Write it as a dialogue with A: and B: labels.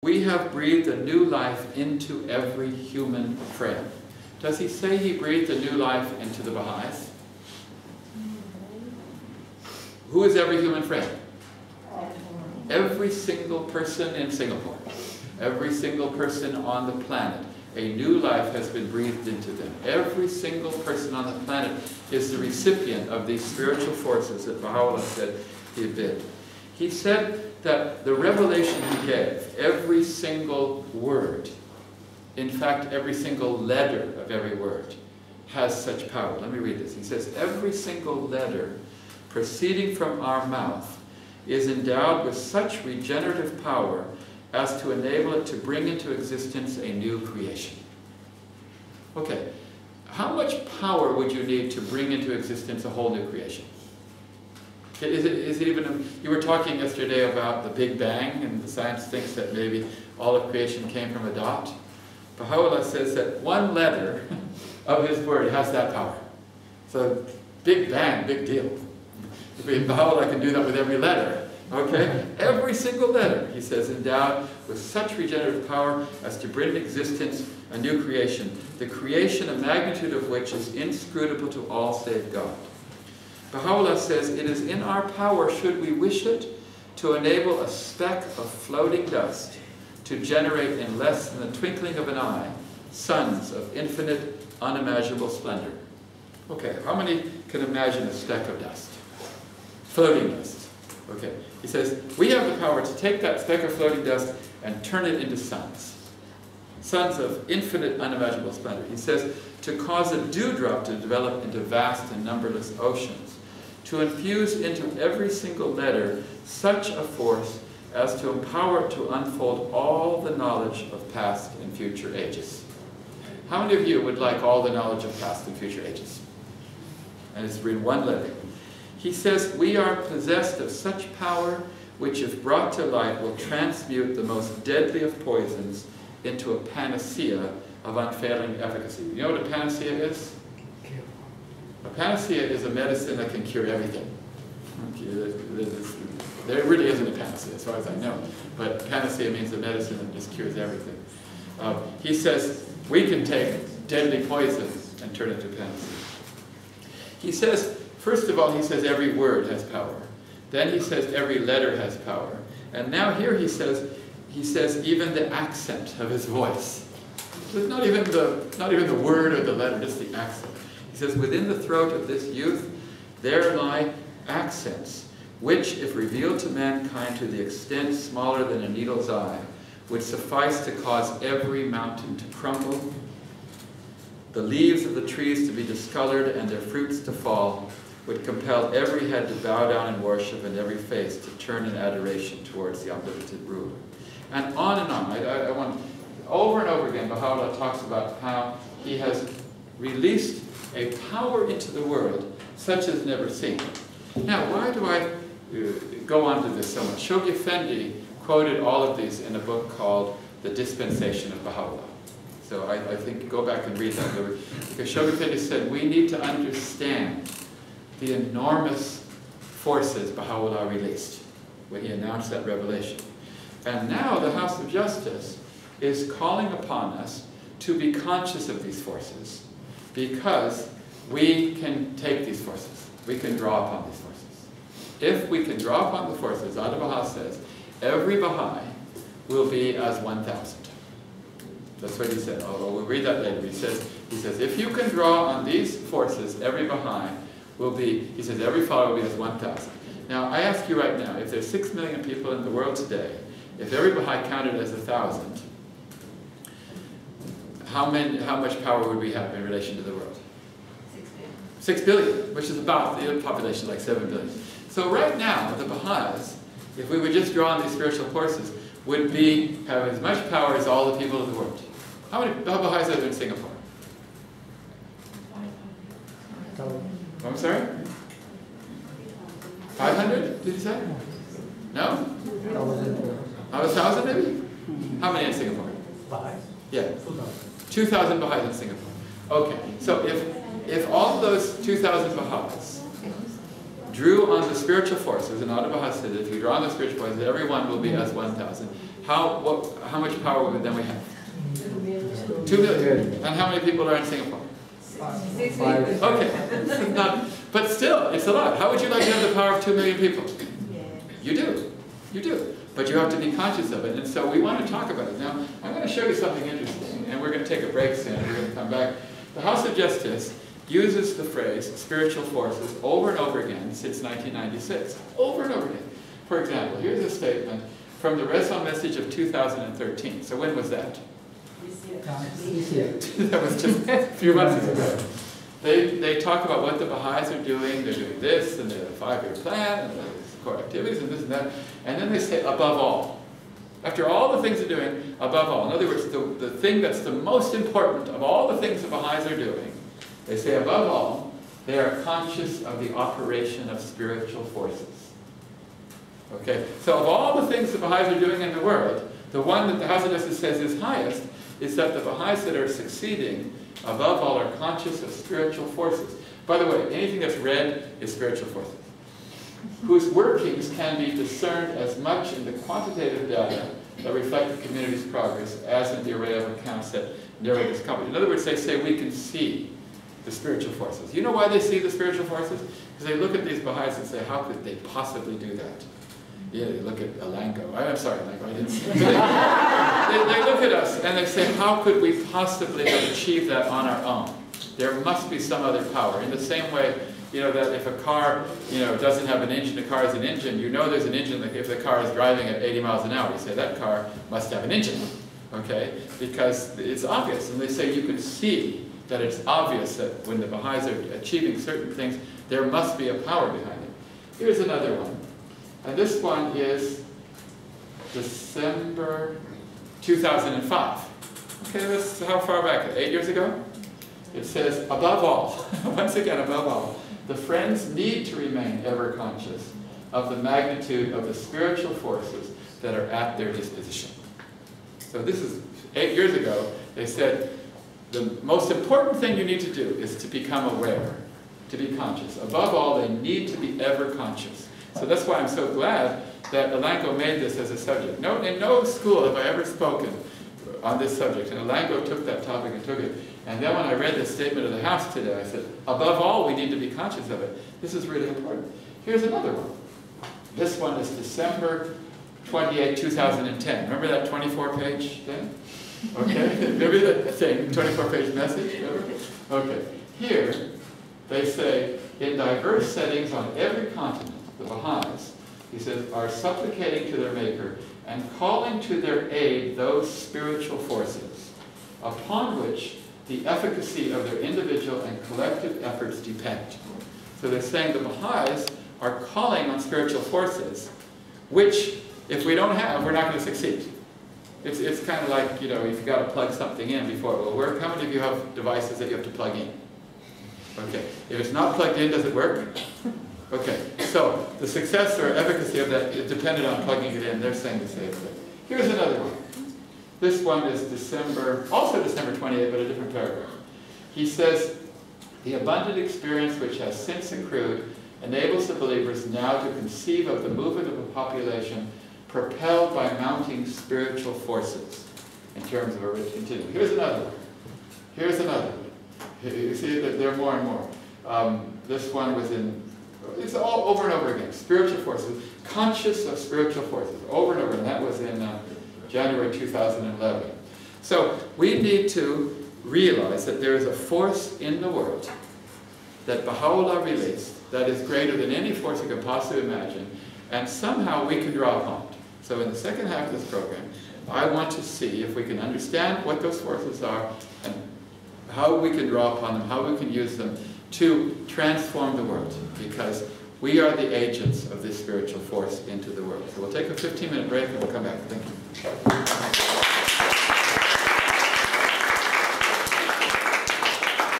A: We have breathed a new life into every human friend. Does he say he breathed a new life into the Baha'is? Who is every human friend? Every single person in Singapore. Every single person on the planet. A new life has been breathed into them. Every single person on the planet is the recipient of these spiritual forces that Baha'u'llah said he had been. He said that the revelation he gave, every single word, in fact, every single letter of every word, has such power. Let me read this. He says, every single letter proceeding from our mouth is endowed with such regenerative power as to enable it to bring into existence a new creation. Okay, how much power would you need to bring into existence a whole new creation? Is it even, you were talking yesterday about the Big Bang, and the science thinks that maybe all of creation came from a dot. Baha'u'llah says that one letter of his word has that power. So, Big Bang, big deal. Baha'u'llah can do that with every letter. Okay? Every single letter, he says, endowed with such regenerative power as to bring into existence a new creation, the creation, a magnitude of which is inscrutable to all save God. Baha'u'llah says, it is in our power, should we wish it, to enable a speck of floating dust to generate in less than the twinkling of an eye suns of infinite, unimaginable splendor. Okay, how many can imagine a speck of dust? Floating dust. Okay, he says, we have the power to take that speck of floating dust and turn it into suns. Suns of infinite, unimaginable splendor. He says, to cause a dewdrop to develop into vast and numberless oceans, to infuse into every single letter such a force as to empower it to unfold all the knowledge of past and future ages. How many of you would like all the knowledge of past and future ages? And it's in one letter. He says, we are possessed of such power which, if brought to light, will transmute the most deadly of poisons into a panacea of unfailing efficacy. You know what a panacea is? A panacea is a medicine that can cure everything. There really isn't a panacea, as far as I know. But panacea means a medicine that just cures everything. He says, we can take deadly poisons and turn it to panacea. He says, first of all, he says every word has power. Then he says every letter has power. And now here he says even the accent of his voice. Not even the word or the letter, just the accent. He says, within the throat of this youth, there lie accents, which, if revealed to mankind to the extent smaller than a needle's eye, would suffice to cause every mountain to crumble, the leaves of the trees to be discolored, and their fruits to fall, would compel every head to bow down in worship and every face to turn in adoration towards the omnipotent ruler. And on and on. I want, over and over again, Baha'u'llah talks about how he has released a power into the world such as never seen. Now, why do I go on to this so much? Shoghi Effendi quoted all of these in a book called The Dispensation of Baha'u'llah. So I think go back and read that. Because Shoghi Effendi said, we need to understand the enormous forces Baha'u'llah released when he announced that revelation. And now the House of Justice is calling upon us to be conscious of these forces, because we can take these forces. We can draw upon these forces. If we can draw upon the forces, Adi Baha says, every Baha'i will be as 1,000. That's what he said. Oh, we'll read that later. He says, if you can draw on these forces, every Baha'i will be, he says, every follower will be as 1,000. Now, I ask you right now, if there's 6 million people in the world today, if every Baha'i counted as 1,000, how much power would we have in relation to the world? 6 billion, which is about the population like 7 billion. So right now, the Baha'is, if we would just draw on these spiritual forces, would have as much power as all the people of the world. How many Baha'is are there in Singapore? I'm sorry? 500, did you say? No? 1,000 maybe? How many in Singapore? Yeah. 2,000 Baha'is in Singapore. Okay, so if all those 2,000 Baha'is drew on the spiritual forces, and Adi Baha said, if you draw on the spiritual forces, everyone will be as 1,000. how much power would then we have? 2 million. And how many people are in Singapore?
B: 5.
A: Okay. But still, it's a lot. How would you like to have the power of 2 million people? You do. You do. But you have to be conscious of it. And so we want to talk about it. Now, I'm going to show you something interesting. And we're going to take a break soon. We're going to come back. The House of Justice uses the phrase spiritual forces over and over again since 1996. Over and over again. For example, here's a statement from the Raison Message of 2013. So when was that?
B: This year.
A: That was just a few months ago. They talk about what the Baha'is are doing. They're doing this, and they have a 5-year plan, and there's core activities, and this and that. And then they say, above all. After all the things they're doing, above all. In other words, the thing that's the most important of all the things the Baha'is are doing, they say, above all, they are conscious of the operation of spiritual forces. Okay? So of all the things the Baha'is are doing in the world, the one that the House of Justice says is highest is that the Baha'is that are succeeding, above all, are conscious of spiritual forces. By the way, anything that's red is spiritual forces, whose workings can be discerned as much in the quantitative data that reflect the community's progress as in the array of accounts that narrate this company. In other words, they say we can see the spiritual forces. You know why they see the spiritual forces? Because they look at these Baha'is and say, how could they possibly do that? Yeah, they look at Alango. I'm sorry, Alango, I didn't see it. They look at us and they say, how could we possibly have achieved that on our own? There must be some other power. In the same way, you know, that if a car, you know, doesn't have an engine, the car has an engine, you know there's an engine. If the car is driving at 80 miles an hour, you say that car must have an engine, okay? Because it's obvious. And they say you can see that it's obvious that when the Baha'is are achieving certain things, there must be a power behind it. Here's another one. And this one is December 2005. Okay, that's how far back? 8 years ago? It says, above all, once again, above all, the Friends need to remain ever conscious of the magnitude of the spiritual forces that are at their disposition. So this is 8 years ago. They said, the most important thing you need to do is to become aware, to be conscious. Above all, they need to be ever conscious. So that's why I'm so glad that Alango made this as a subject. In no school have I ever spoken on this subject, and Alango took that topic and took it. And then when I read the statement of the House today, I said, above all, we need to be conscious of it. This is really important. Here's another one. This one is December 28, 2010. Remember that 24-page thing? Okay, remember that thing, 24-page message? Remember? Okay, here they say, in diverse settings on every continent, the Baha'is, he says, are supplicating to their Maker and calling to their aid those spiritual forces upon which the efficacy of their individual and collective efforts depend. So they're saying the Baha'is are calling on spiritual forces, which, if we don't have, we're not going to succeed. It's kind of like, you know, you've got to plug something in before it will work. How many of you have devices that you have to plug in? Okay. If it's not plugged in, does it work? Okay. So the success or efficacy of that is dependent on plugging it in. They're saying the same thing. Here's another one. This one is also December 28, but a different paragraph. He says, the abundant experience which has since accrued enables the believers now to conceive of the movement of a population propelled by mounting spiritual forces in terms of a rich continuum. Here's another one. Here's another one. You see that there are more and more. This one was it's all over and over again. Spiritual forces, conscious of spiritual forces, over and over, and that was in January 2011. So we need to realize that there is a force in the world that Baha'u'llah released that is greater than any force you could possibly imagine, and somehow we can draw upon it. So in the second half of this program, I want to see if we can understand what those forces are and how we can draw upon them, how we can use them to transform the world, because we are the agents of this spiritual force into the world. So we'll take a 15-minute break and we'll come back. Thank you.